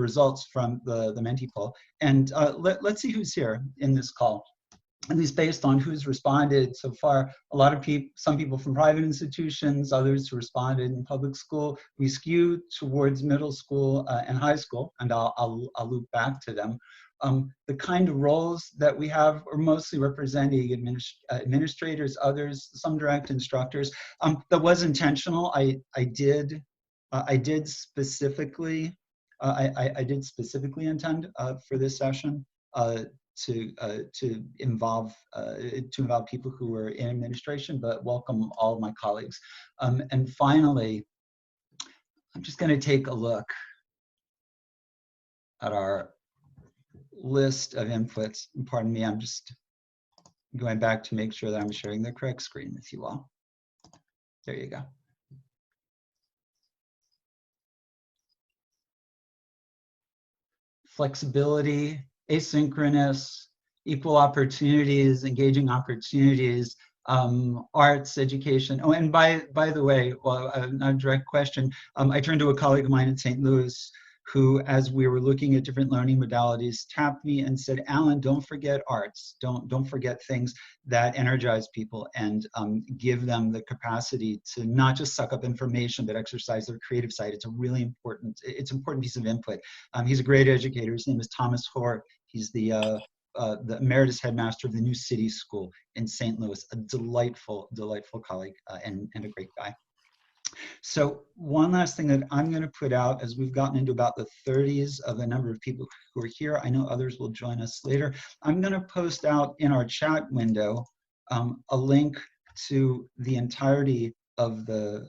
results from the Menti poll. And let's see who's here in this call. At least based on who's responded so far. A lot of people, some people from private institutions, others who responded in public school. We skew towards middle school and high school, and I'll loop back to them. The kind of roles that we have are mostly representing administrators, others, some direct instructors. That was intentional. I did specifically intend for this session to involve people who were in administration, but welcome all of my colleagues. And finally, I'm just going to take a look at our list of inputs. Pardon me, I'm just going back to make sure that I'm sharing the correct screen with you all. There you go. Flexibility, asynchronous, equal opportunities, engaging opportunities, arts, education. Oh, and by the way, well, not a direct question, I turned to a colleague of mine in St. Louis who, as we were looking at different learning modalities, tapped me and said, Alan, don't forget arts. Don't forget things that energize people and give them the capacity to not just suck up information, but exercise their creative side. It's a really important, piece of input. He's a great educator. His name is Thomas Hoare. He's the emeritus headmaster of the New City School in St. Louis, a delightful colleague and a great guy. So one last thing that I'm going to put out, as we've gotten into about the 30s of the number of people who are here, I know others will join us later. I'm going to post out in our chat window a link to the entirety of the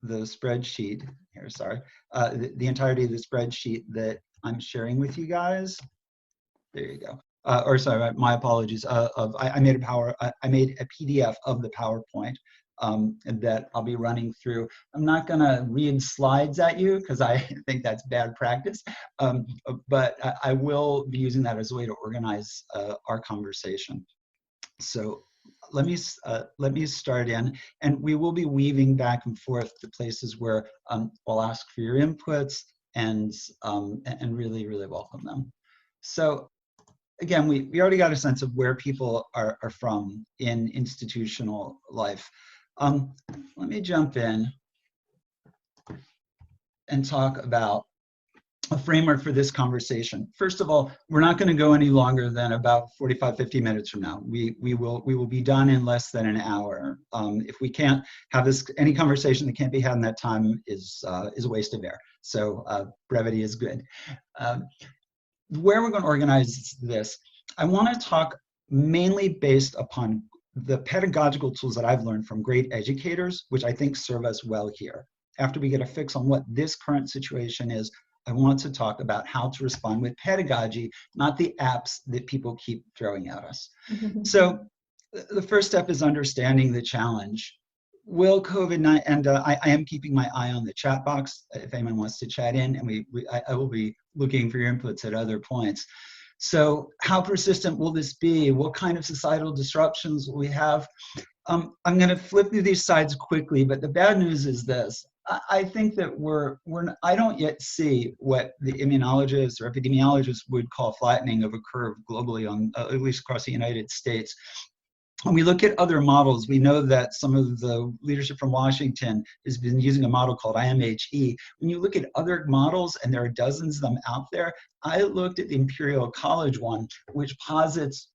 spreadsheet here. Sorry, the entirety of the spreadsheet that I'm sharing with you guys. There you go. Or sorry, my apologies. I made a PDF of the PowerPoint that I'll be running through. I'm not going to read slides at you because I think that's bad practice, but I will be using that as a way to organize our conversation. So let me start in, and we will be weaving back and forth to places where I'll ask for your inputs and really welcome them. So again, we already got a sense of where people are from in institutional life. Let me jump in and talk about a framework for this conversation. First of all, we're not going to go any longer than about 45-50 minutes from now. We will be done in less than an hour. If we can't have any conversation that can't be had in that time is a waste of air. So brevity is good. Where we're going to organize this, I want to talk mainly based upon the pedagogical tools that I've learned from great educators, which I think serve us well here. After we get a fix on what this current situation is, I want to talk about how to respond with pedagogy, not the apps that people keep throwing at us. So the first step is understanding the challenge. Will COVID-19, and I am keeping my eye on the chat box if anyone wants to chat in, and I will be looking for your inputs at other points. So how persistent will this be? What kind of societal disruptions will we have? I'm going to flip through these slides quickly, but the bad news is this. I think that I don't yet see what the immunologists or epidemiologists would call flattening of a curve globally, at least across the United States. When we look at other models, we know that some of the leadership from Washington has been using a model called IMHE. When you look at other models, and there are dozens of them out there, I looked at the Imperial College one, which posits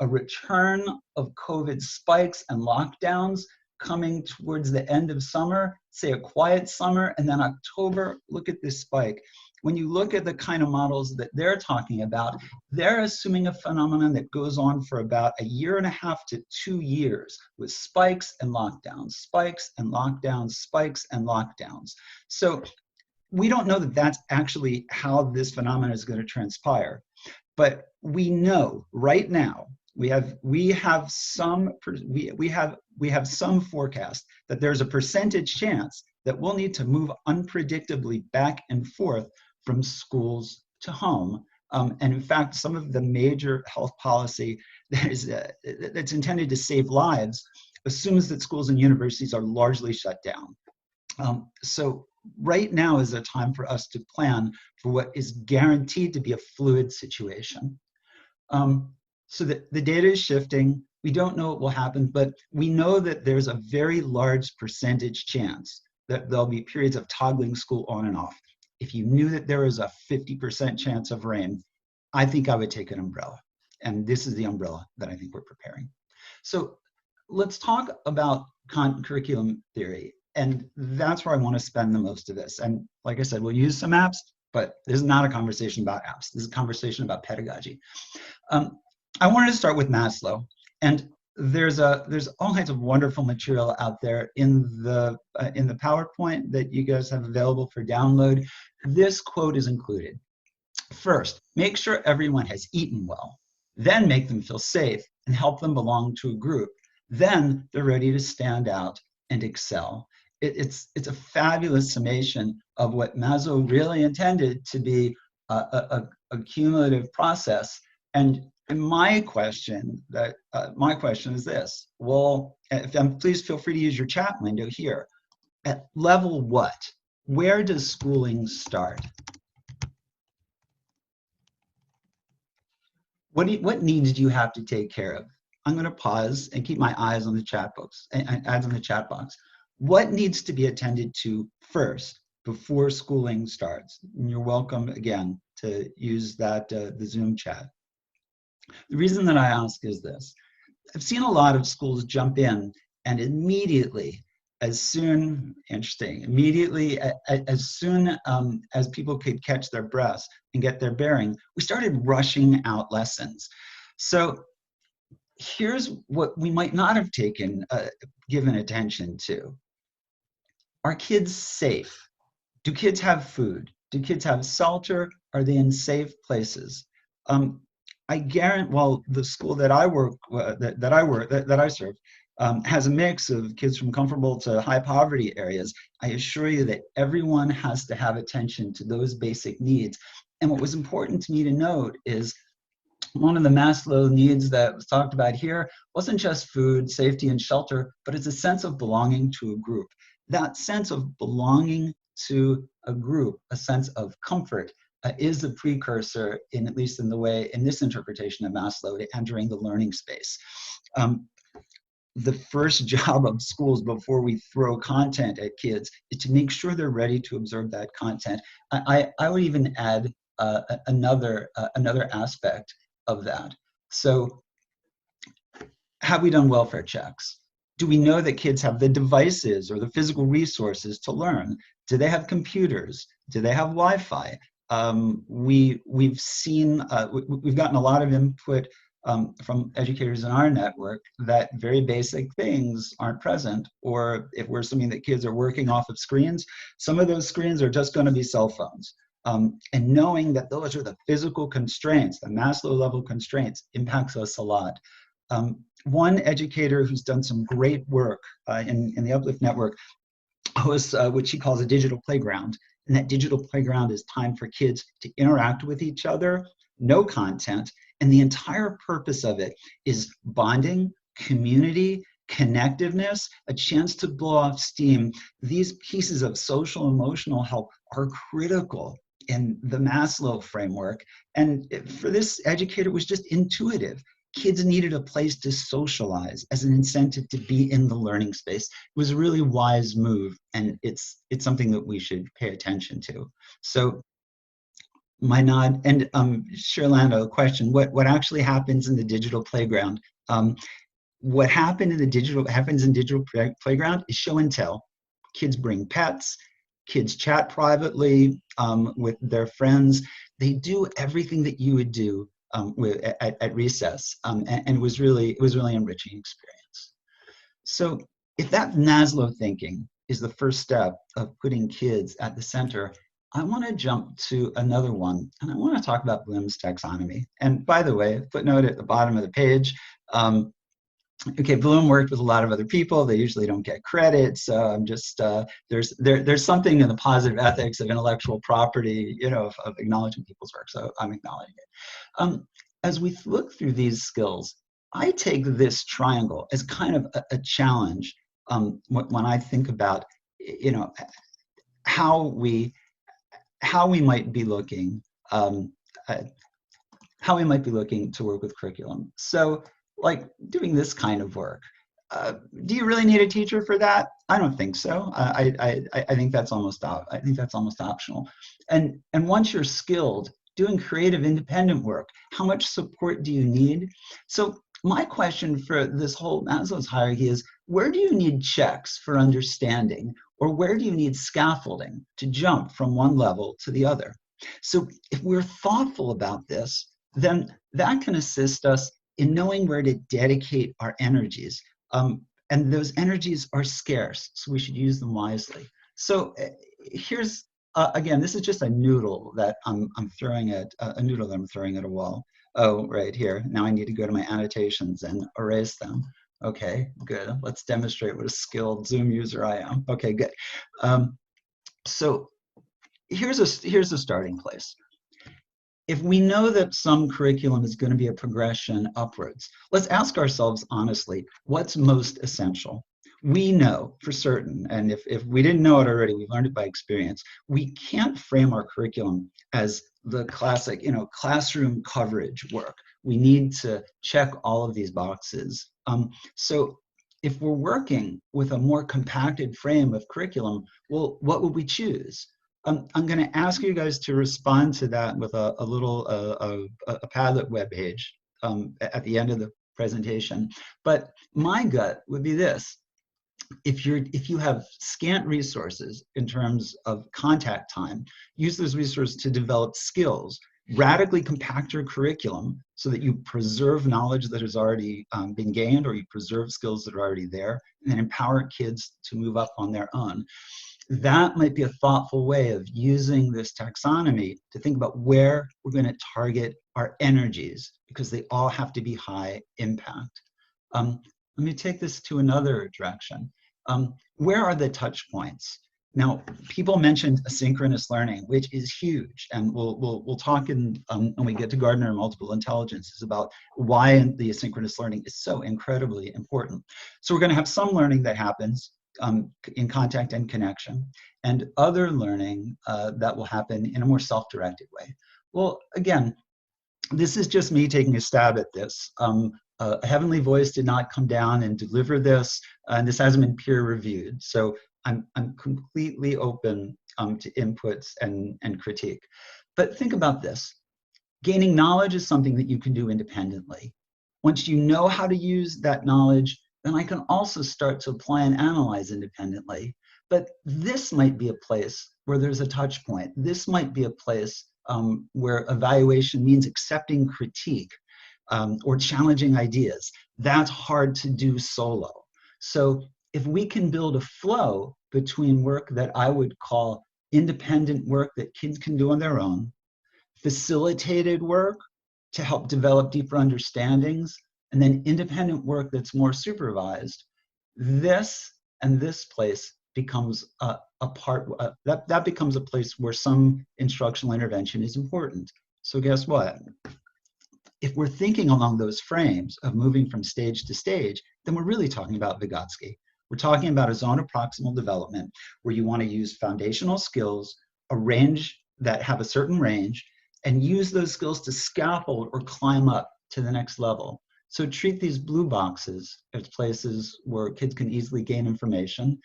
a return of COVID spikes and lockdowns coming towards the end of summer, say a quiet summer, and then October, look at this spike. When you look at the kind of models that they're talking about, they're assuming a phenomenon that goes on for about 1.5 to 2 years with spikes and lockdowns, spikes and lockdowns, spikes and lockdowns. So we don't know that that's actually how this phenomenon is going to transpire, but we know right now we have some forecast that there's a percentage chance that we'll need to move unpredictably back and forth from schools to home. And in fact, some of the major health policy that's intended to save lives assumes that schools and universities are largely shut down. So right now is a time for us to plan for what is guaranteed to be a fluid situation. So that the data is shifting. We don't know what will happen, but we know that there's a very large percentage chance that there'll be periods of toggling school on and off. If you knew that there was a 50% chance of rain, I think I would take an umbrella. And this is the umbrella that I think we're preparing. So let's talk about curriculum theory. And that's where I want to spend the most of this. And like I said, we'll use some apps, but this is not a conversation about apps. This is a conversation about pedagogy. I wanted to start with Maslow, and there's all kinds of wonderful material out there in the PowerPoint that you guys have available for download. This quote is included. First, make sure everyone has eaten well. Then make them feel safe and help them belong to a group. Then they're ready to stand out and excel. It's a fabulous summation of what Maslow really intended to be a cumulative process. And my question is this: well, please feel free to use your chat window here. At level what? Where does schooling start? What needs do you have to take care of? I'm going to pause and keep my eyes on the chat box. Eyes on the chat box. What needs to be attended to first before schooling starts? And you're welcome again to use that the Zoom chat. The reason that I ask is this: I've seen a lot of schools jump in and immediately, as soon as people could catch their breaths and get their bearing, we started rushing out lessons. So here's what we might not have given attention to. Are kids safe? Do kids have food? Do kids have shelter? Are they in safe places? I guarantee, well, the school that I serve has a mix of kids from comfortable to high poverty areas. I assure you that everyone has to have attention to those basic needs. And what was important to me to note is one of the Maslow needs that was talked about here wasn't just food, safety, and shelter, but it's a sense of belonging to a group. That sense of belonging to a group, a sense of comfort, is the precursor, at least in this interpretation of Maslow, to entering the learning space. The first job of schools before we throw content at kids is to make sure they're ready to absorb that content. I would even add another aspect of that. So, have we done welfare checks? Do we know that kids have the devices or the physical resources to learn? Do they have computers? Do they have Wi-Fi? We've gotten a lot of input from educators in our network that very basic things aren't present, or if we're assuming that kids are working off of screens, some of those screens are just going to be cell phones. And knowing that those are the physical constraints, the Maslow level constraints, impacts us a lot. One educator who's done some great work in the Uplift network hosts what she calls a digital playground. And that digital playground is time for kids to interact with each other, no content, and the entire purpose of it is bonding, community, connectiveness, a chance to blow off steam. These pieces of social emotional help are critical in the Maslow framework. And for this educator, it was just intuitive. Kids needed a place to socialize as an incentive to be in the learning space. It was a really wise move, and it's something that we should pay attention to. So my nod, and Sherlando, question, what actually happens in the digital playground? What happens in digital playground is show and tell. Kids bring pets, kids chat privately with their friends. They do everything that you would do at recess, and it was really enriching experience. So if that Maslow thinking is the first step of putting kids at the center, I want to jump to another one, and I want to talk about Bloom's taxonomy. And by the way, footnote at the bottom of the page. Okay, Bloom worked with a lot of other people. They usually don't get credit, so I'm just there's something in the positive ethics of intellectual property, of acknowledging people's work. So I'm acknowledging it. As we look through these skills, I take this triangle as kind of a challenge when I think about, how we might be looking uh, how we might be looking to work with curriculum. So, like doing this kind of work. Do you really need a teacher for that? I don't think so. I think that's almost optional. And once you're skilled doing creative independent work, how much support do you need? So my question for this whole Maslow's hierarchy is, where do you need checks for understanding, or where do you need scaffolding to jump from one level to the other? So if we're thoughtful about this, then that can assist us in knowing where to dedicate our energies. And those energies are scarce, so we should use them wisely. So here's, again, this is just a noodle that I'm throwing at a wall. Oh, right here. Now I need to go to my annotations and erase them. Okay, good. Let's demonstrate what a skilled Zoom user I am. Okay, good. So here's a starting place. If we know that some curriculum is going to be a progression upwards, let's ask ourselves honestly, what's most essential? We know for certain, and if we didn't know it already, we've learned it by experience, we can't frame our curriculum as the classic, classroom coverage work. We need to check all of these boxes. So if we're working with a more compacted frame of curriculum, well, what would we choose? I'm going to ask you guys to respond to that with a Padlet webpage at the end of the presentation. But my gut would be this: if you have scant resources in terms of contact time, use those resources to develop skills. Radically compact your curriculum so that you preserve knowledge that has already been gained, or you preserve skills that are already there, and then empower kids to move up on their own. That might be a thoughtful way of using this taxonomy to think about where we're going to target our energies, because they all have to be high impact. Let me take this to another direction. Where are the touch points? Now, people mentioned asynchronous learning, which is huge, and we'll talk when we get to Gardner and multiple intelligences about why the asynchronous learning is so incredibly important. So we're going to have some learning that happens in contact and connection, and other learning that will happen in a more self-directed way. Well, again, this is just me taking a stab at this. A heavenly voice did not come down and deliver this, and this hasn't been peer reviewed. So I'm completely open to inputs and critique. But think about this. Gaining knowledge is something that you can do independently. Once you know how to use that knowledge, then I can also start to apply and analyze independently. But this might be a place where there's a touch point. This might be a place where evaluation means accepting critique or challenging ideas. That's hard to do solo. So if we can build a flow between work that I would call independent work that kids can do on their own, facilitated work to help develop deeper understandings, and then independent work that's more supervised, this and this place becomes that becomes a place where some instructional intervention is important. So guess what? If we're thinking along those frames of moving from stage to stage, then we're really talking about Vygotsky. We're talking about a zone of proximal development where you want to use foundational skills, a range that have a certain range, and use those skills to scaffold or climb up to the next level. So treat these blue boxes as places where kids can easily gain information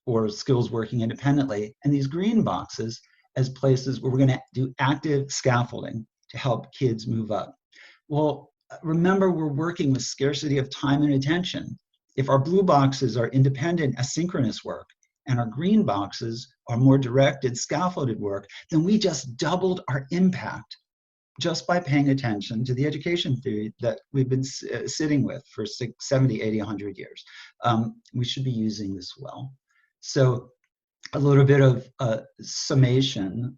or skills working independently, and these green boxes as places where we're going to do active scaffolding to help kids move up. Well, remember, we're working with scarcity of time and attention. If our blue boxes are independent, asynchronous work, and our green boxes are more directed, scaffolded work, then we just doubled our impact just by paying attention to the education theory that we've been sitting with for 60, 70, 80, 100 years. We should be using this well. So a little bit of summation,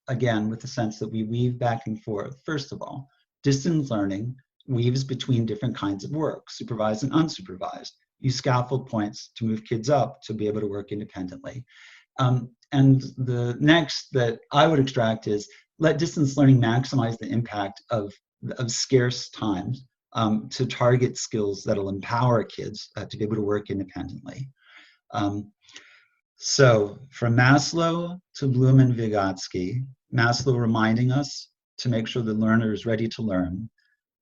again, with the sense that we weave back and forth. First of all, distance learning weaves between different kinds of work, supervised and unsupervised. Use scaffold points to move kids up to be able to work independently. And the next that I would extract is let distance learning maximize the impact of scarce times to target skills that'll empower kids to be able to work independently. So from Maslow to Bloom and Vygotsky, Maslow reminding us to make sure the learner is ready to learn.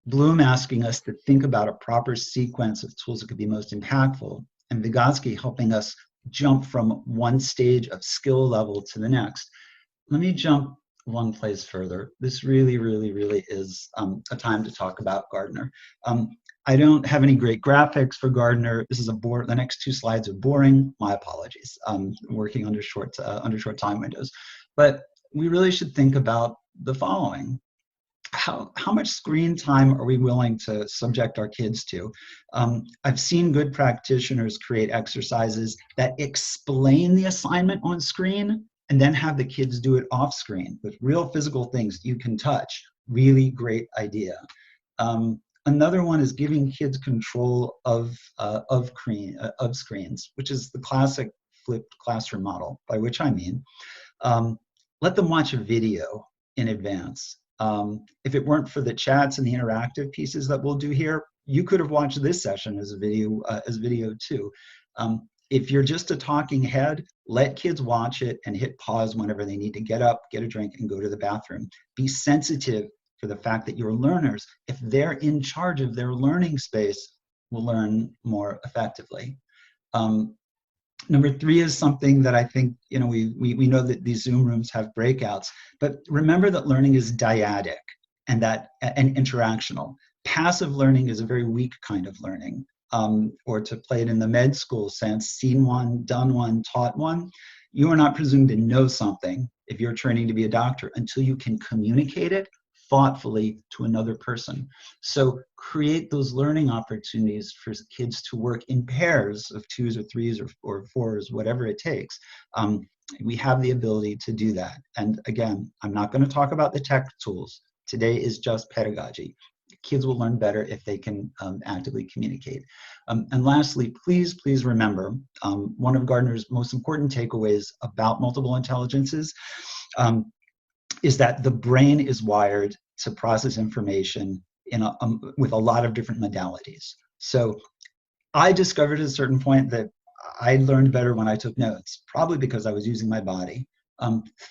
Bloom asking us to think about a proper sequence of tools that could be most impactful, and Vygotsky helping us jump from one stage of skill level to the next. Let me jump one place further. This really, really, really is a time to talk about Gardner. I don't have any great graphics for Gardner. This is the next two slides are boring. My apologies. I'm working under short time windows. But we really should think about the following. How much screen time are we willing to subject our kids to? I've seen good practitioners create exercises that explain the assignment on screen and then have the kids do it off screen with real physical things you can touch. Really great idea. Another one is giving kids control of screens, which is the classic flipped classroom model, by which I mean, let them watch a video in advance. If it weren't for the chats and the interactive pieces that we'll do here, you could have watched this session as video too. If you're just a talking head, let kids watch it and hit pause whenever they need to get up, get a drink, and go to the bathroom. Be sensitive for the fact that your learners, if they're in charge of their learning space, will learn more effectively. Number three is something that I think, we know that these Zoom rooms have breakouts, but remember that learning is dyadic and interactional. Passive learning is a very weak kind of learning, or to play it in the med school sense, seen one, done one, taught one. You are not presumed to know something if you're training to be a doctor until you can communicate it thoughtfully to another person. So create those learning opportunities for kids to work in pairs of twos or threes or fours, whatever it takes. We have the ability to do that. And again, I'm not going to talk about the tech tools. Today is just pedagogy. Kids will learn better if they can actively communicate. And lastly, please remember, one of Gardner's most important takeaways about multiple intelligences is that the brain is wired to process information with a lot of different modalities. So I discovered at a certain point that I learned better when I took notes, probably because I was using my body.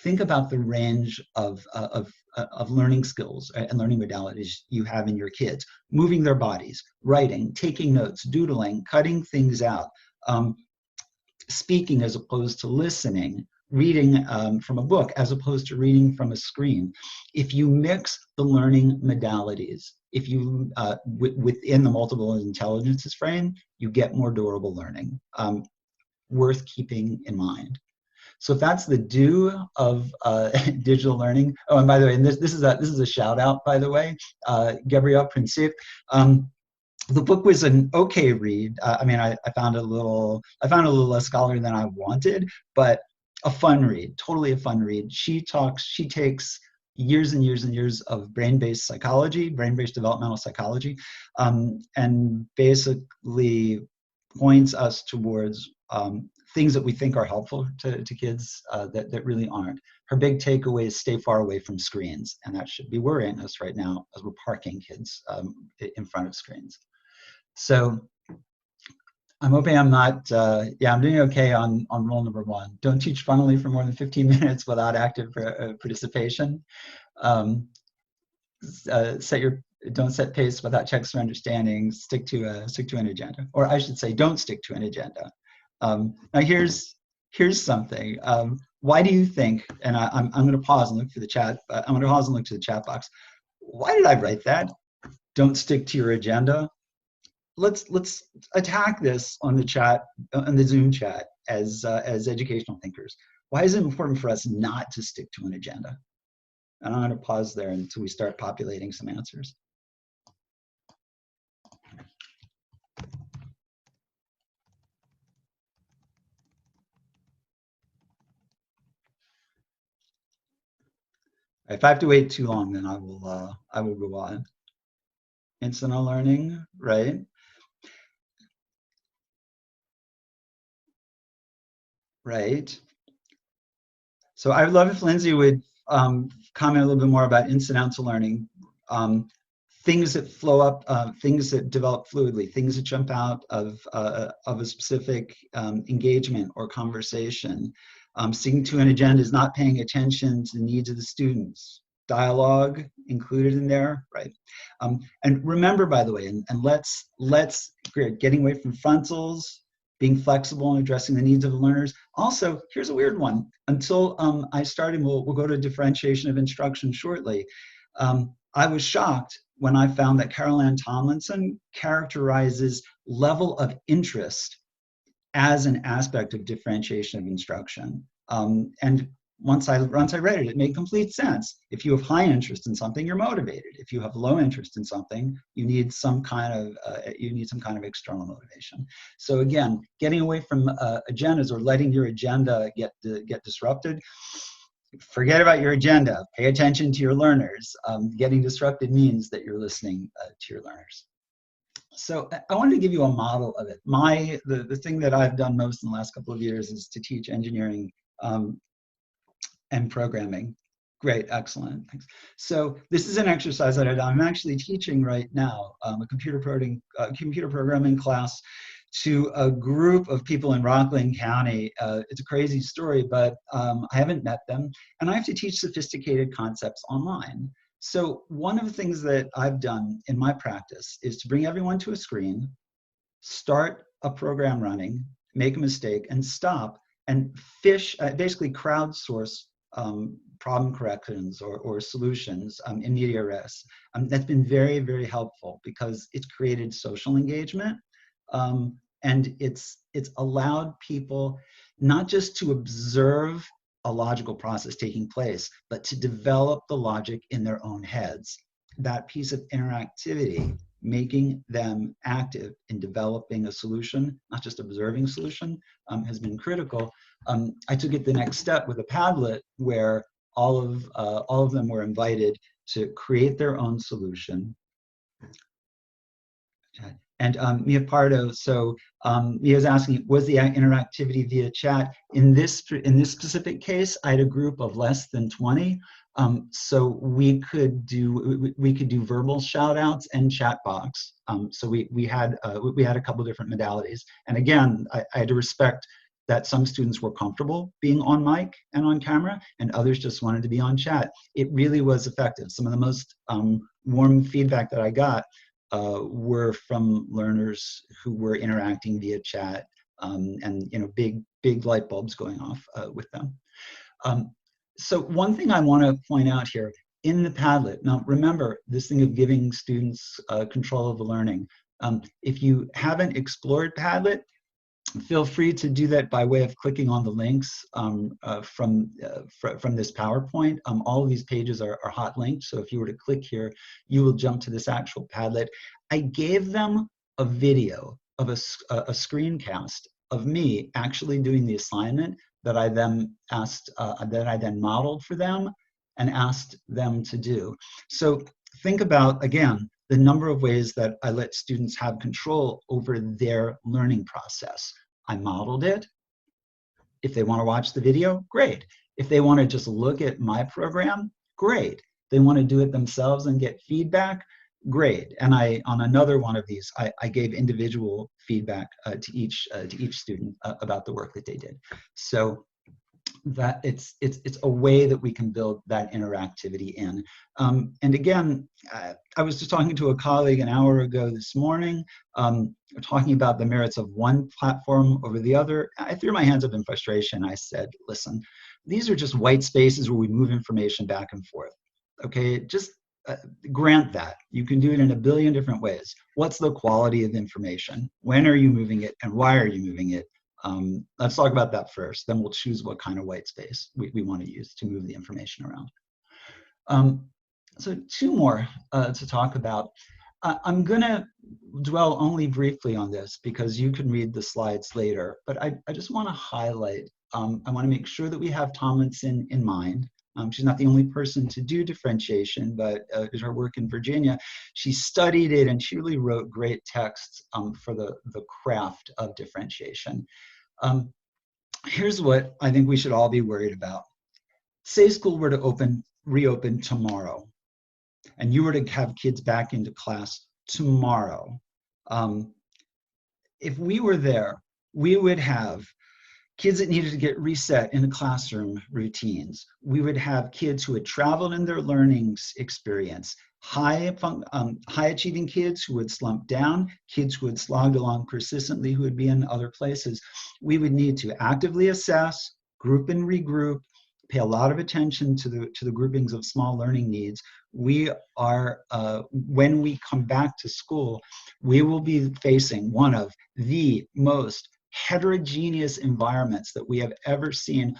Think about the range of learning skills and learning modalities you have in your kids. Moving their bodies, writing, taking notes, doodling, cutting things out, speaking as opposed to listening, reading from a book as opposed to reading from a screen. If you mix the learning modalities, if you within the multiple intelligences frame, you get more durable learning. Worth keeping in mind. So if that's the do of digital learning. Oh, and by the way, and this is a shout out, by the way, Gabrielle Princip. The book was an okay read. I mean, I found it a little less scholarly than I wanted, but a fun read, totally a fun read. She takes years and years and years of brain-based psychology, brain-based developmental psychology, and basically points us towards things that we think are helpful to kids that really aren't. Her big takeaway is stay far away from screens, and that should be worrying us right now as we're parking kids in front of screens. So I'm hoping I'm not, I'm doing okay on rule number one. Don't teach funnily for more than 15 minutes without active participation. Don't set pace without checks for understanding. Stick to an agenda, or I should say, don't stick to an agenda. Now here's something. Why do you think? And I'm going to pause and look for the chat. I'm going to pause and look to the chat box. Why did I write that? Don't stick to your agenda. Let's attack this on the chat, on the Zoom chat, as educational thinkers. Why is it important for us not to stick to an agenda? And I'm going to pause there until we start populating some answers. If I have to wait too long, then I will go on. Instant learning, right? Right. So I would love if Lindsay would comment a little bit more about incidental learning. things that flow up, things that develop fluidly, things that jump out of a specific engagement or conversation. Sticking to an agenda is not paying attention to the needs of the students. Dialogue included in there, right? And remember, by the way, and let's getting away from frontals, being flexible and addressing the needs of the learners. Also, here's a weird one. Until I started, we'll go to differentiation of instruction shortly. I was shocked when I found that Carol Ann Tomlinson characterizes level of interest as an aspect of differentiation of instruction. And once I read it, it made complete sense. If you have high interest in something, you're motivated. If you have low interest in something, you need some kind of external motivation. So again, getting away from agendas or letting your agenda get disrupted. Forget about your agenda. Pay attention to your learners. Getting disrupted means that you're listening to your learners. So I wanted to give you a model of it. The thing that I've done most in the last couple of years is to teach engineering and programming. Great, excellent, thanks. So this is an exercise that I'm actually teaching right now, a computer programming class to a group of people in Rockland County. It's a crazy story, but I haven't met them, and I have to teach sophisticated concepts online. So one of the things that I've done in my practice is to bring everyone to a screen, start a program running, make a mistake, and stop, and basically crowdsource problem corrections or solutions in media res. That's been very, very helpful because it's created social engagement, and it's allowed people not just to observe a logical process taking place, but to develop the logic in their own heads. That piece of interactivity, making them active in developing a solution, not just observing a solution, has been critical. I took it the next step with a Padlet where all of them were invited to create their own solution. And Mia Pardo, so Mia's asking, was the interactivity via chat? In this specific case, I had a group of less than 20. So we could do verbal shout outs and chat box. So we had a couple different modalities. And again, I had to respect that some students were comfortable being on mic and on camera, and others just wanted to be on chat. It really was effective. Some of the most warm feedback that I got were from learners who were interacting via chat, and big light bulbs going off with them. So one thing I want to point out here in the Padlet. Now remember this thing of giving students control of the learning. If you haven't explored Padlet, feel free to do that by way of clicking on the links from this PowerPoint. All of these pages are hot linked, so if you were to click here, you will jump to this actual Padlet. I gave them a video of a screencast of me actually doing the assignment that I then modeled for them and asked them to do. So think about, again, the number of ways that I let students have control over their learning process. I modeled it. If they want to watch the video, great. If they want to just look at my program, great. They want to do it themselves and get feedback, great. And on another one of these, I gave individual feedback to each student about the work that they did. So that it's a way that we can build that interactivity in. And again, I was just talking to a colleague an hour ago this morning, talking about the merits of one platform over the other. I threw my hands up in frustration. I said, listen, these are just white spaces where we move information back and forth. Okay, just grant that. You can do it in a billion different ways. What's the quality of information? When are you moving it and why are you moving it? Let's talk about that first, then we'll choose what kind of white space we want to use to move the information around. So two more to talk about. I'm going to dwell only briefly on this because you can read the slides later, but I just want to highlight, I want to make sure that we have Tomlinson in mind. She's not the only person to do differentiation, but in her work in Virginia, she studied it and she really wrote great texts for the craft of differentiation. Here's what I think we should all be worried about. Say school were to reopen tomorrow. and you were to have kids back into class tomorrow, if we were there, we would have kids that needed to get reset in the classroom routines. We would have kids who had traveled in their learning experience, high achieving kids who would slump down, kids who had slogged along persistently who would be in other places. We would need to actively assess, group and regroup, pay a lot of attention to the groupings of small learning needs. We are, when we come back to school, we will be facing one of the most heterogeneous environments that we have ever seen.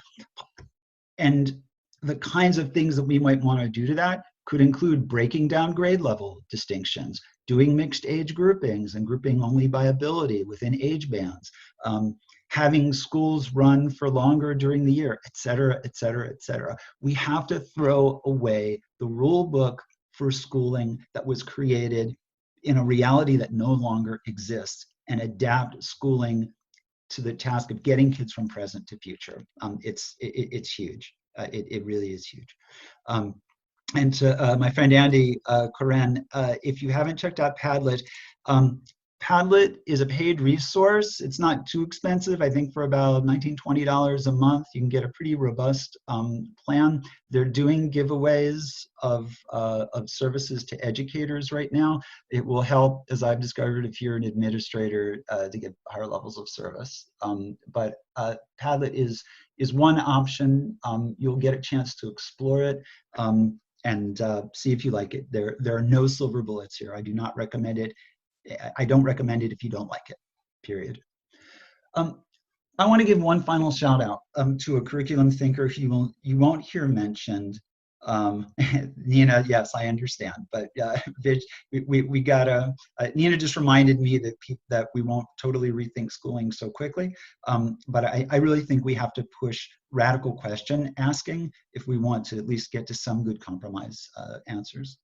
And the kinds of things that we might want to do to that could include breaking down grade level distinctions, doing mixed age groupings and grouping only by ability within age bands, having schools run for longer during the year, et cetera, et cetera, et cetera. We have to throw away the rule book for schooling that was created in a reality that no longer exists and adapt schooling to the task of getting kids from present to future. It's huge. It really is huge. And to my friend Andy Koren, if you haven't checked out Padlet, Padlet is a paid resource. It's not too expensive. I think for about $19, $20 a month, you can get a pretty robust plan. They're doing giveaways of services to educators right now. It will help, as I've discovered, if you're an administrator to get higher levels of service. But Padlet is one option. You'll get a chance to explore it. And see if you like it. There are no silver bullets here. I do not recommend it. I don't recommend it if you don't like it, period. I want to give one final shout out to a curriculum thinker who you won't hear mentioned. Nina, yes, I understand, but we gotta, Nina just reminded me that we won't totally rethink schooling so quickly, but I really think we have to push radical question asking if we want to at least get to some good compromise answers.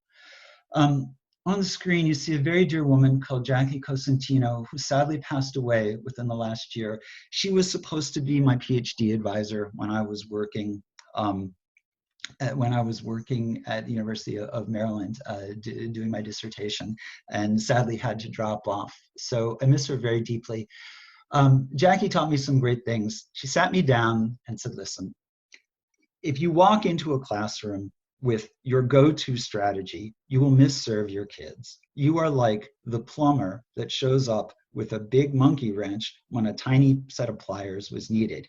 On the screen, you see a very dear woman called Jackie Cossentino, who sadly passed away within the last year. She was supposed to be my PhD advisor when I was working at the University of Maryland doing my dissertation, and sadly had to drop off. So I miss her very deeply. Jackie taught me some great things. She sat me down and said, listen, if you walk into a classroom with your go-to strategy, you will misserve your kids. You are like the plumber that shows up with a big monkey wrench when a tiny set of pliers was needed.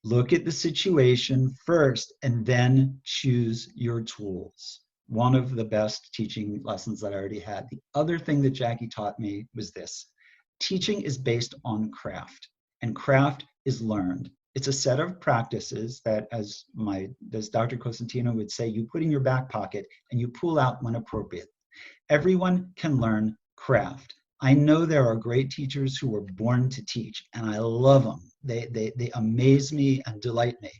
Look at the situation first and then choose your tools. One of the best teaching lessons that I already had. The other thing that Jackie taught me was this. Teaching is based on craft, and craft is learned. It's a set of practices that, as Dr. Cossentino would say, you put in your back pocket and you pull out when appropriate. Everyone can learn craft. I know there are great teachers who were born to teach, and I love them. They amaze me and delight me.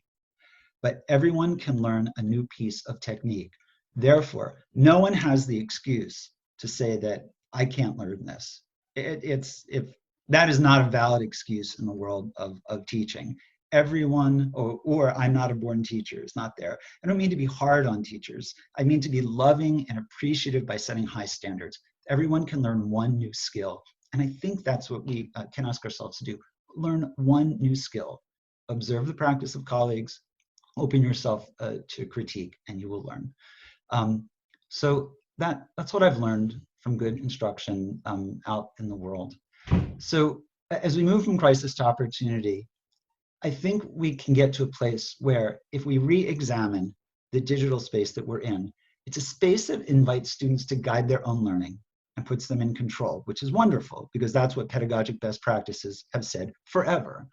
But everyone can learn a new piece of technique. Therefore, no one has the excuse to say that I can't learn this. That is not a valid excuse in the world of teaching. Everyone, or I'm not a born teacher, is not there. I don't mean to be hard on teachers. I mean to be loving and appreciative by setting high standards. Everyone can learn one new skill. And I think that's what we can ask ourselves to do. Learn one new skill. Observe the practice of colleagues. Open yourself to critique, and you will learn. So that's what I've learned from good instruction out in the world. So as we move from crisis to opportunity, I think we can get to a place where if we re-examine the digital space that we're in, it's a space that invites students to guide their own learning and puts them in control, which is wonderful because that's what pedagogic best practices have said forever.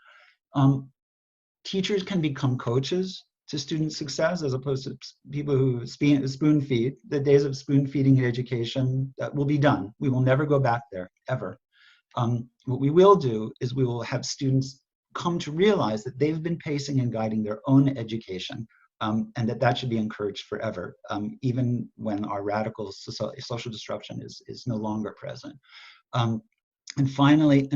Teachers can become coaches to student success as opposed to people who spoon feed. The days of spoon feeding in education will be done. We will never go back there, ever. What we will do is we will have students come to realize that they've been pacing and guiding their own education, and that should be encouraged forever, even when our radical social disruption is no longer present. And finally,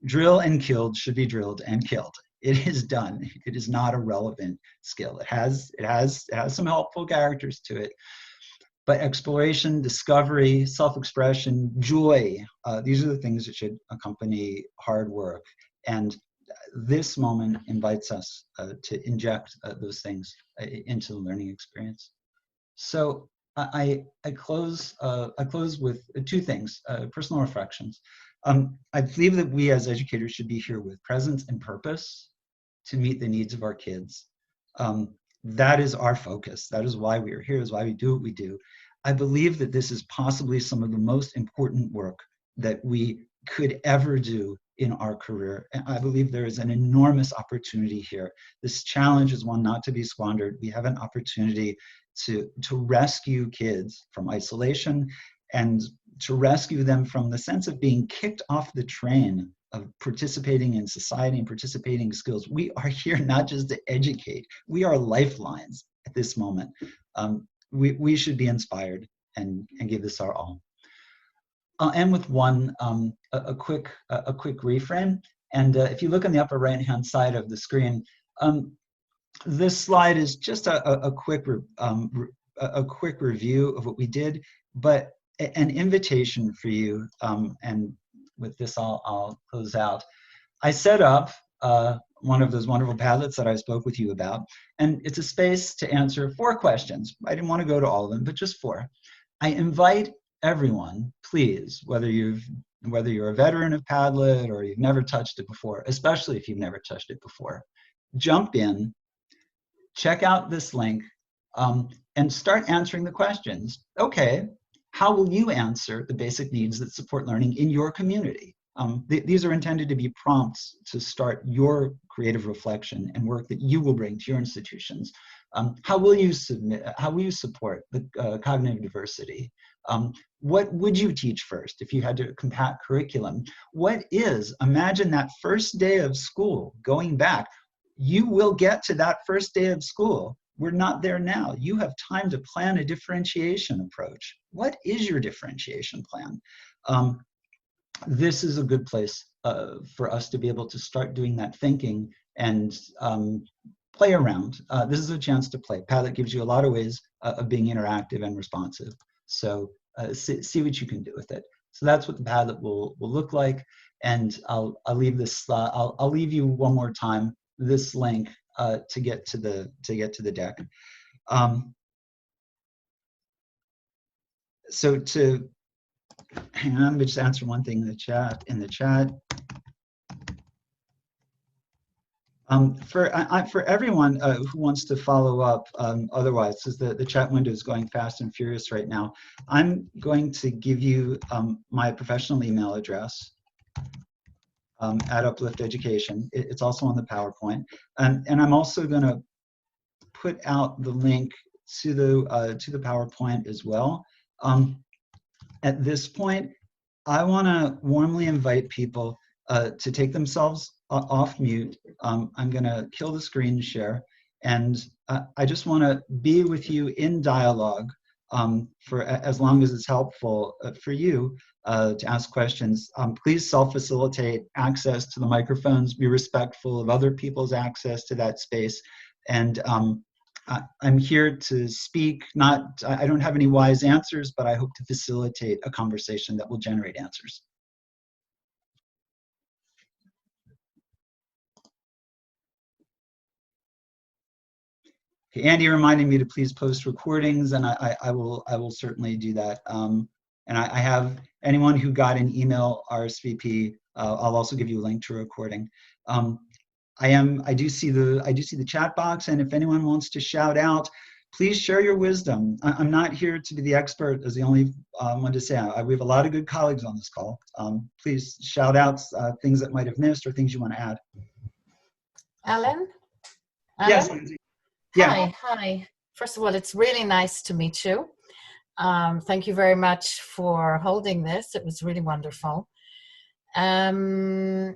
drill and killed should be drilled and killed. it is done. It is not a relevant skill. It has some helpful characters to it, but exploration, discovery, self-expression, joy, these are the things that should accompany hard work. And this moment invites us to inject those things into the learning experience. So I close with two things, personal reflections. I believe that we as educators should be here with presence and purpose to meet the needs of our kids. That is our focus. That is why we are here, is why we do what we do. I believe that this is possibly some of the most important work that we could ever do in our career. And I believe there is an enormous opportunity here. This challenge is one not to be squandered. We have an opportunity to rescue kids from isolation and to rescue them from the sense of being kicked off the train of participating in society and participating in skills. We are here not just to educate, we are lifelines at this moment. We should be inspired and give this our all. I'll end with one, a quick reframe. And if you look on the upper right-hand side of the screen, this slide is just a quick review of what we did, but an invitation for you. And with this, I'll close out. I set up one of those wonderful Padlets that I spoke with you about, and it's a space to answer 4 questions. I didn't want to go to all of them, but just 4. I invite everyone, please, whether you're a veteran of Padlet or you've never touched it before, especially if you've never touched it before, jump in, check out this link, and start answering the questions. Okay, how will you answer the basic needs that support learning in your community? These are intended to be prompts to start your creative reflection and work that you will bring to your institutions. How will you support the cognitive diversity? What would you teach first if you had to compact curriculum? Imagine that first day of school going back. You will get to that first day of school. We're not there now. You have time to plan a differentiation approach. What is your differentiation plan? This is a good place for us to be able to start doing that thinking and play around. This is a chance to play. Padlet gives you a lot of ways of being interactive and responsive. So see what you can do with it. So that's what the Padlet will look like. And I'll leave this. I'll leave you one more time this link to get to the deck. So to hang on, let me just answer one thing in the chat. For everyone who wants to follow up otherwise, because the chat window is going fast and furious right now, I'm going to give you my professional email address at Uplift Education. It's also on the PowerPoint. And I'm also going to put out the link to the PowerPoint as well. At this point, I want to warmly invite people to take themselves off mute. I'm going to kill the screen share, and I just want to be with you in dialogue for as long as it's helpful for you to ask questions. Please self-facilitate access to the microphones. Be respectful of other people's access to that space, and I'm here to speak. I don't have any wise answers, but I hope to facilitate a conversation that will generate answers. Okay, Andy reminded me to please post recordings, and I will certainly do that. And I have anyone who got an email RSVP. I'll also give you a link to a recording. I do see the chat box, and if anyone wants to shout out, please share your wisdom. I'm not here to be the expert as the only one to say. We have a lot of good colleagues on this call. Please shout out things that might have missed or things you want to add. Alan? Yes. Yeah. Hi. First of all, it's really nice to meet you. Thank you very much for holding this. It was really wonderful. As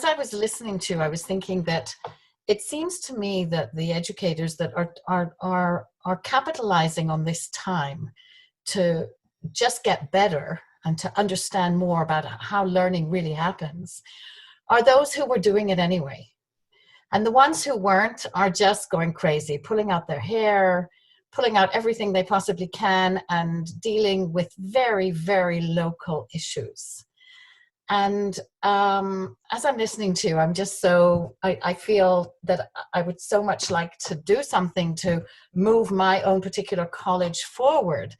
I was listening to, I was thinking that it seems to me that the educators that are capitalizing on this time to just get better and to understand more about how learning really happens are those who were doing it anyway. And the ones who weren't are just going crazy, pulling out their hair, pulling out everything they possibly can, and dealing with very, very local issues. And as I'm listening to you, I'm just so, I feel that I would so much like to do something to move my own particular college forward.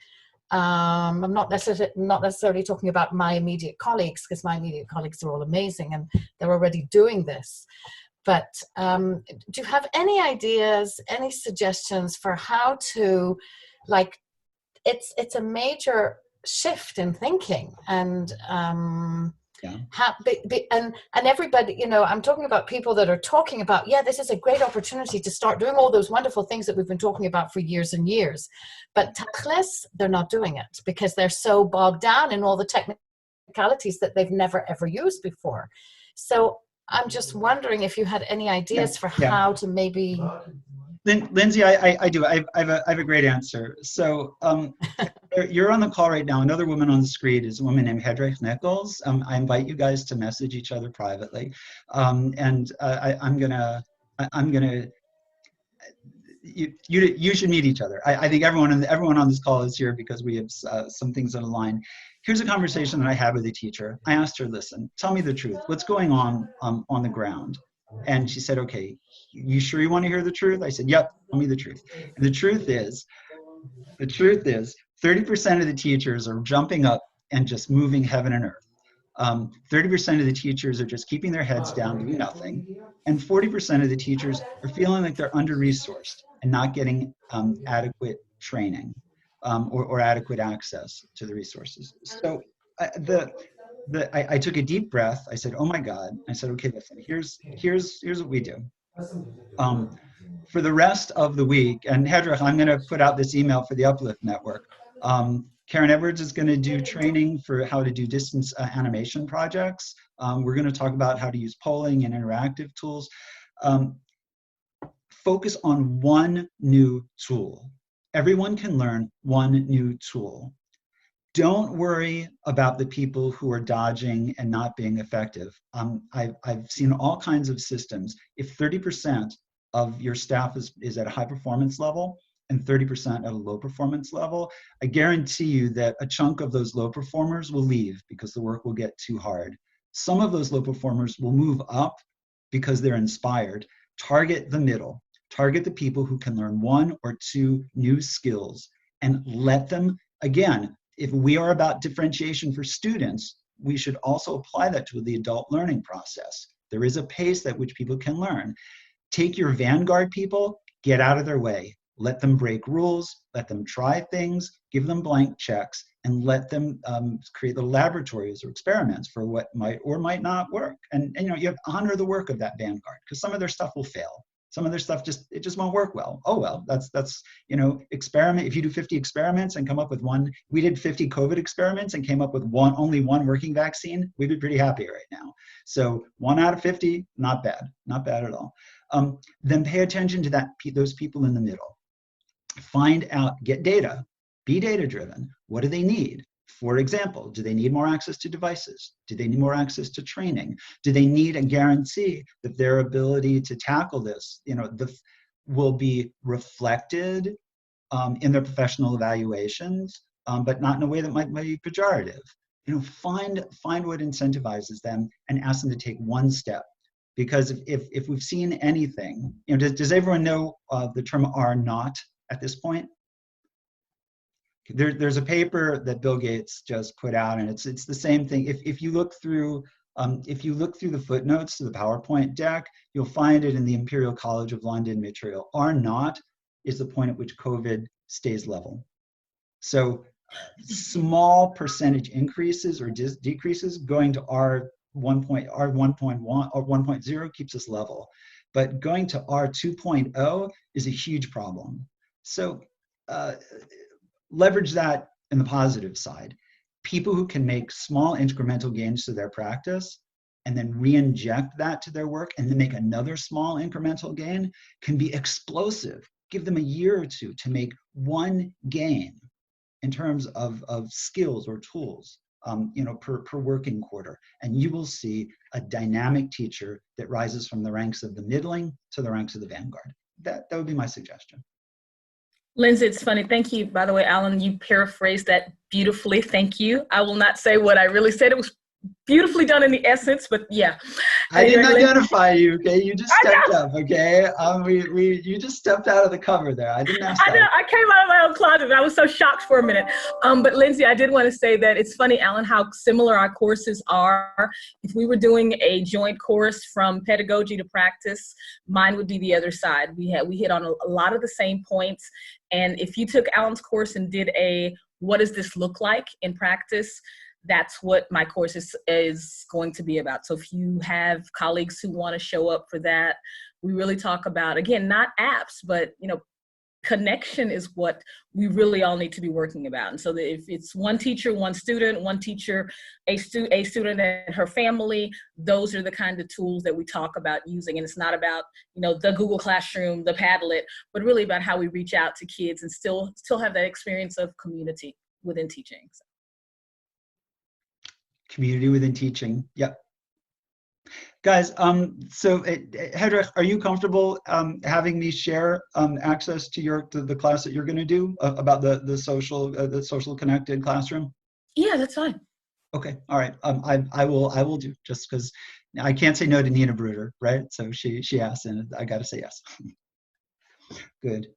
I'm not necessarily talking about my immediate colleagues, because my immediate colleagues are all amazing and they're already doing this. But do you have any ideas, any suggestions for how to, like, it's a major shift in thinking, and Yeah. and everybody, you know, I'm talking about people that are talking about, yeah, this is a great opportunity to start doing all those wonderful things that we've been talking about for years and years. But tachlis, they're not doing it because they're so bogged down in all the technicalities that they've never ever used before. So I'm just wondering if you had any ideas for how to maybe. Lindsay, I do. I have a great answer. So you're on the call right now. Another woman on the screen is a woman named Hedrich Nichols. I invite you guys to message each other privately, and I'm gonna. You should meet each other. I think everyone on this call is here because we have some things that align. Here's a conversation that I had with a teacher. I asked her, listen, tell me the truth. What's going on the ground? And she said, okay, you sure you want to hear the truth? I said, yep, tell me the truth. And the truth is 30% of the teachers are jumping up and just moving heaven and earth. 30% of the teachers are just keeping their heads down, doing nothing. And 40% of the teachers are feeling like they're under-resourced and not getting adequate training or adequate access to the resources. So I took a deep breath. I said, oh my God. I said, okay, listen, here's what we do. For the rest of the week, and Hedrich, I'm going to put out this email for the Uplift Network. Karen Edwards is going to do training for how to do distance animation projects. We're going to talk about how to use polling and interactive tools. Focus on one new tool. Everyone can learn one new tool. Don't worry about the people who are dodging and not being effective. I've seen all kinds of systems. If 30% of your staff is at a high performance level and 30% at a low performance level, I guarantee you that a chunk of those low performers will leave because the work will get too hard. Some of those low performers will move up because they're inspired. Target the middle. Target the people who can learn one or two new skills and let them, again, if we are about differentiation for students, we should also apply that to the adult learning process. There is a pace at which people can learn. Take your vanguard people, get out of their way. Let them break rules, let them try things, give them blank checks, and let them create little laboratories or experiments for what might or might not work. And you know, you have to honor the work of that vanguard, because some of their stuff will fail. Some of their stuff it just won't work well. Oh well, that's you know, experiment. If you do 50 experiments and come up with one, we did 50 COVID experiments and came up with only one working vaccine, we'd be pretty happy right now. So 1 out of 50, not bad at all. Then pay attention to those people in the middle. Find out, get data, be data driven. What do they need? For example, do they need more access to devices? Do they need more access to training? Do they need a guarantee that their ability to tackle this, you know, will be reflected in their professional evaluations, but not in a way that might be pejorative? You know, find what incentivizes them and ask them to take one step. Because if we've seen anything, you know, does everyone know the term R naught at this point? There's a paper that Bill Gates just put out, and it's the same thing. If you look through the footnotes to the PowerPoint deck, you'll find it in the Imperial College of London material. R naught is the point at which COVID stays level. So small percentage increases or decreases going to R 1.1 or 1.0 keeps us level, but going to R 2.0 is a huge problem. So leverage that in the positive side. People who can make small incremental gains to their practice and then re-inject that to their work and then make another small incremental gain can be explosive. Give them a year or two to make one gain in terms of skills or tools. per working quarter. And you will see a dynamic teacher that rises from the ranks of the middling to the ranks of the vanguard. That would be my suggestion. Lindsay, it's funny. Thank you. By the way, Alan, you paraphrased that beautifully. Thank you. I will not say what I really said. It was beautifully done in the essence, but yeah. I didn't identify you, okay? You just stepped up, okay? You just stepped out of the cover there. I didn't ask that. I know. I came out of my own closet. I was so shocked for a minute. But Lindsay, I did want to say that it's funny, Alan, how similar our courses are. If we were doing a joint course from pedagogy to practice, mine would be the other side. We hit on a lot of the same points. And if you took Alan's course and did a, what does this look like in practice? That's what my course is going to be about. So if you have colleagues who want to show up for that, we really talk about, again, not apps, but, connection is what we really all need to be working about. And so that if it's one teacher, one student, one teacher, a student and her family, those are the kind of tools that we talk about using. And it's not about, the Google Classroom, the Padlet, but really about how we reach out to kids and still have that experience of community within teaching. So. Community within teaching. Yep. Guys, so Hedrich, are you comfortable having me share access to the class that you're going to do about the social connected classroom? Yeah, that's fine. Okay. All right. I will do, just because I can't say no to Nina Bruder, right? So she asked, and I got to say yes. Good.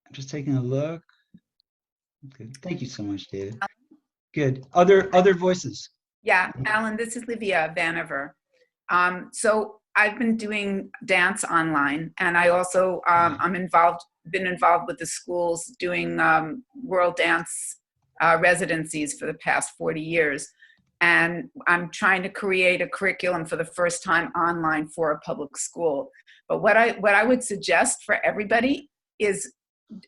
I'm just taking a look. Good. Thank you so much, David. Good. Other voices? Yeah, Alan, this is Livia Vanover. So I've been doing dance online, and I also been involved with the schools doing world dance residencies for the past 40 years. And I'm trying to create a curriculum for the first time online for a public school. But what I would suggest for everybody is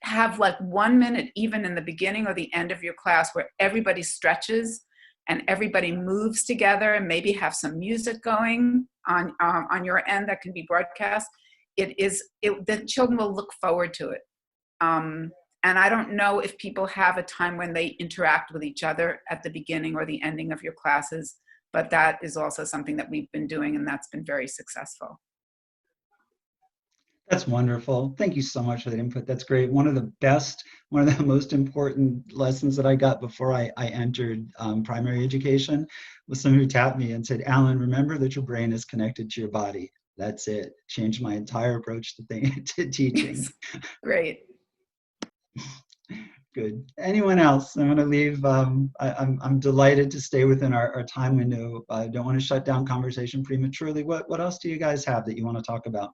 have like 1 minute, even in the beginning or the end of your class, where everybody stretches and everybody moves together, and maybe have some music going on your end that can be broadcast. The children will look forward to it. And I don't know if people have a time when they interact with each other at the beginning or the ending of your classes, but that is also something that we've been doing, and that's been very successful. That's wonderful. Thank you so much for that input. That's great. One of the most important lessons that I got before I entered primary education was someone who tapped me and said, Alan, remember that your brain is connected to your body. That's it. Changed my entire approach to teaching. Great. Good. Anyone else? I'm going to leave. I'm delighted to stay within our time window. I don't want to shut down conversation prematurely. What else do you guys have that you want to talk about?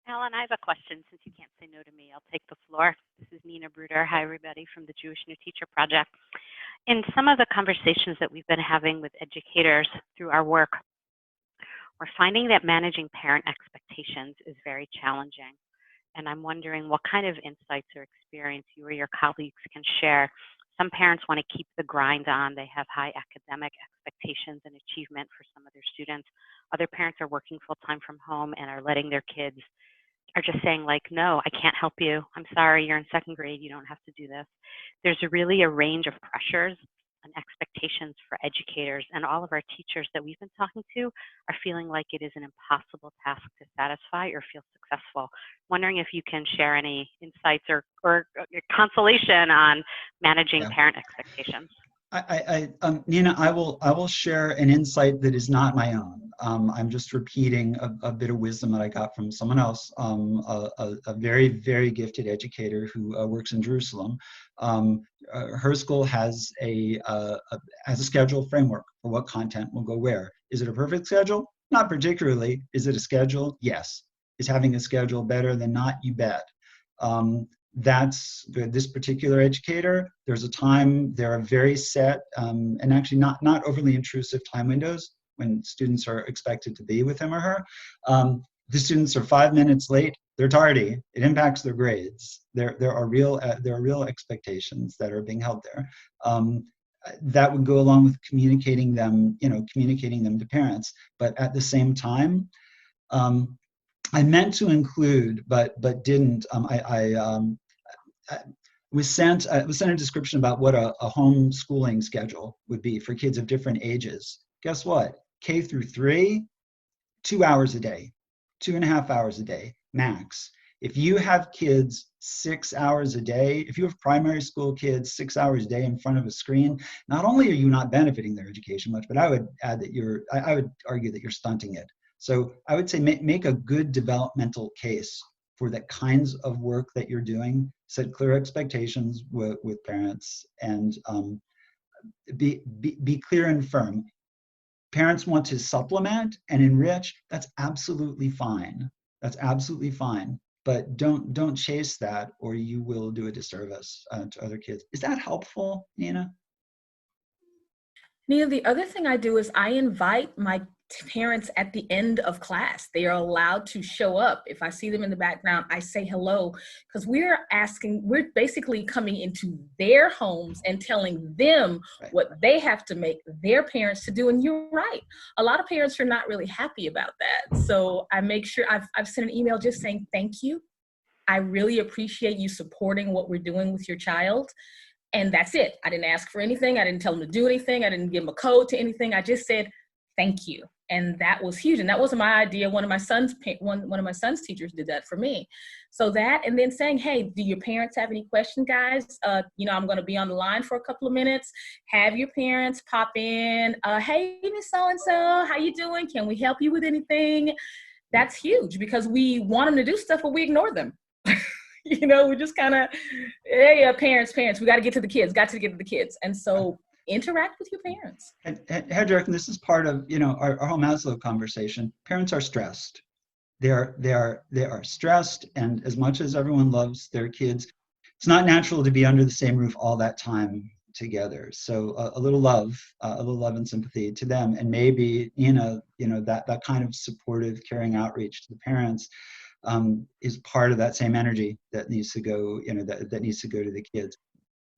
Alan, I have a question. Since you can't say no to me, I'll take the floor. This is Nina Bruder. Hi, everybody, from the Jewish New Teacher Project. In some of the conversations that we've been having with educators through our work, we're finding that managing parent expectations is very challenging. And I'm wondering what kind of insights or experience you or your colleagues can share. Some parents want to keep the grind on. They have high academic expectations and achievement for some of their students. Other parents are working full-time from home and are letting their kids, are just saying like, no, I can't help you. I'm sorry, you're in second grade. You don't have to do this. There's really a range of pressures and expectations for educators, and all of our teachers that we've been talking to are feeling like it is an impossible task to satisfy or feel successful. Wondering if you can share any insights or consolation on managing parent expectations. Nina, I will share an insight that is not my own. I'm just repeating a bit of wisdom that I got from someone else, a very, very gifted educator who works in Jerusalem. Her school has a schedule framework for what content will go where. Is it a perfect schedule? Not particularly. Is it a schedule? Yes. Is having a schedule better than not? You bet. That's good. This particular educator, there's a time, there are very set and actually not overly intrusive time windows when students are expected to be with him or her. The students are 5 minutes late, they're tardy. It impacts their grades. There are real expectations that are being held there. That would go along with communicating them to parents. But at the same time, I meant to include, but didn't. was sent a description about what a homeschooling schedule would be for kids of different ages. Guess what? K through 3, 2 hours a day, 2.5 hours a day, max. If you have kids 6 hours a day, if you have primary school kids 6 hours a day in front of a screen, not only are you not benefiting their education much, but I would add that I would argue that you're stunting it. So I would say make a good developmental case for the kinds of work that you're doing, set clear expectations with parents, and be clear and firm. Parents want to supplement and enrich, that's absolutely fine. That's absolutely fine. But don't chase that, or you will do a disservice to other kids. Is that helpful, Nina? Nina, the other thing I do is I invite my parents at the end of class. They are allowed to show up. If I see them in the background, I say hello, because we're basically coming into their homes and telling them Right. what they have to make their parents to do. And you're right. A lot of parents are not really happy about that. So I make sure I've sent an email just saying, thank you. I really appreciate you supporting what we're doing with your child. And that's it. I didn't ask for anything. I didn't tell them to do anything. I didn't give them a code to anything. I just said, thank you. And that was huge. And that wasn't my idea. One of my son's teachers did that for me. So that, and then saying, hey, do your parents have any questions, guys? I'm going to be on the line for a couple of minutes. Have your parents pop in. Hey, Miss So-and-so, how you doing? Can we help you with anything? That's huge, because we want them to do stuff, but we ignore them. We just kind of, hey, parents, we got to get to the kids, And so interact with your parents. And Jacqueline, this is part of our whole Maslow conversation. Parents are stressed. They are stressed, and as much as everyone loves their kids, it's not natural to be under the same roof all that time together. So a little love and sympathy to them, and maybe that kind of supportive, caring outreach to the parents is part of that same energy that needs to go that needs to go to the kids.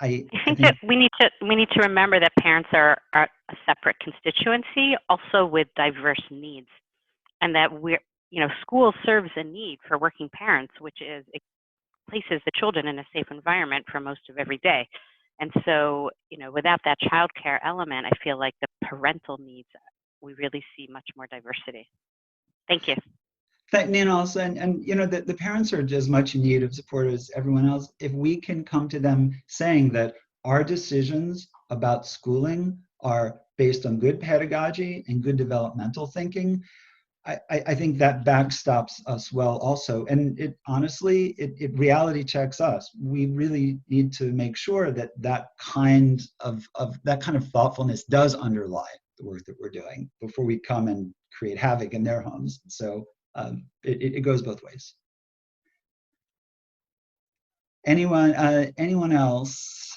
I think that we need to remember that parents are a separate constituency, also with diverse needs, and that school serves a need for working parents, which is it places the children in a safe environment for most of every day. And so, without that childcare element, I feel like the parental needs, we really see much more diversity. Thank you. Nina, also, and the parents are as much in need of support as everyone else. If we can come to them saying that our decisions about schooling are based on good pedagogy and good developmental thinking, I think that backstops us well also. And it reality checks us. We really need to make sure that kind of thoughtfulness does underlie the work that we're doing before we come and create havoc in their homes. So it goes both ways. Anyone else?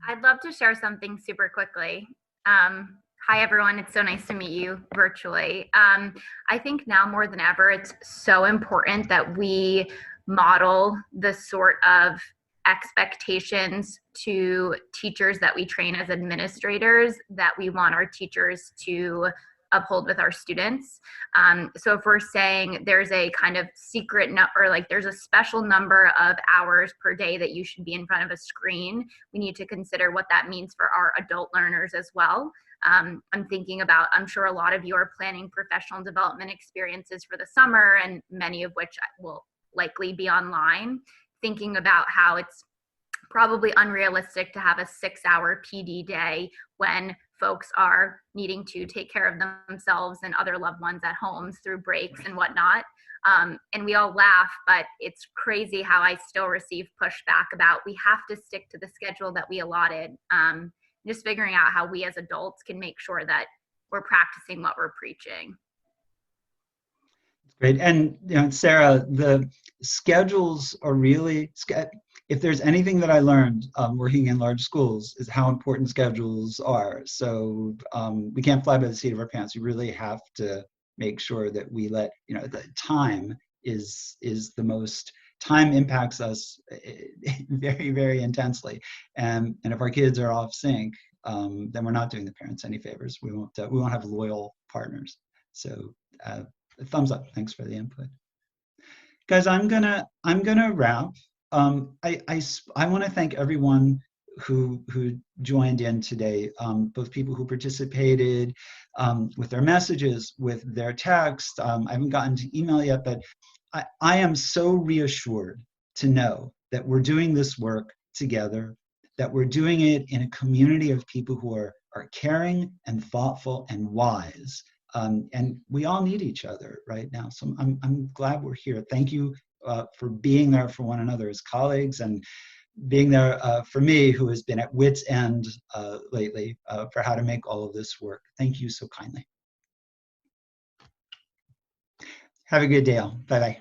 I'd love to share something super quickly. Hi, everyone. It's so nice to meet you virtually. I think now more than ever, it's so important that we model the sort of expectations to teachers that we train as administrators that we want our teachers to uphold with our students. So if we're saying there's a kind of secret number, like there's a special number of hours per day that you should be in front of a screen, we need to consider what that means for our adult learners as well. I'm thinking about, I'm sure a lot of you are planning professional development experiences for the summer, and many of which will likely be online, thinking about how it's probably unrealistic to have a 6-hour PD day when folks are needing to take care of themselves and other loved ones at homes through breaks and whatnot. And we all laugh, but it's crazy how I still receive pushback about we have to stick to the schedule that we allotted. Just figuring out how we as adults can make sure that we're practicing what we're preaching. Great. And Sarah, the schedules are really, if there's anything that I learned working in large schools, is how important schedules are. So we can't fly by the seat of our pants. We really have to make sure that we let, the time is the most, time impacts us very, very intensely. And if our kids are off sync, then we're not doing the parents any favors. We won't have loyal partners. So thumbs up. Thanks for the input, guys. I'm gonna wrap. I want to thank everyone who joined in today, both people who participated with their messages, with their text. I haven't gotten to email yet, but I am so reassured to know that we're doing this work together, that we're doing it in a community of people who are caring and thoughtful and wise. And we all need each other right now. So I'm glad we're here. Thank you for being there for one another as colleagues, and being there for me, who has been at wit's end lately for how to make all of this work. Thank you so kindly. Have a good day all. Bye-bye.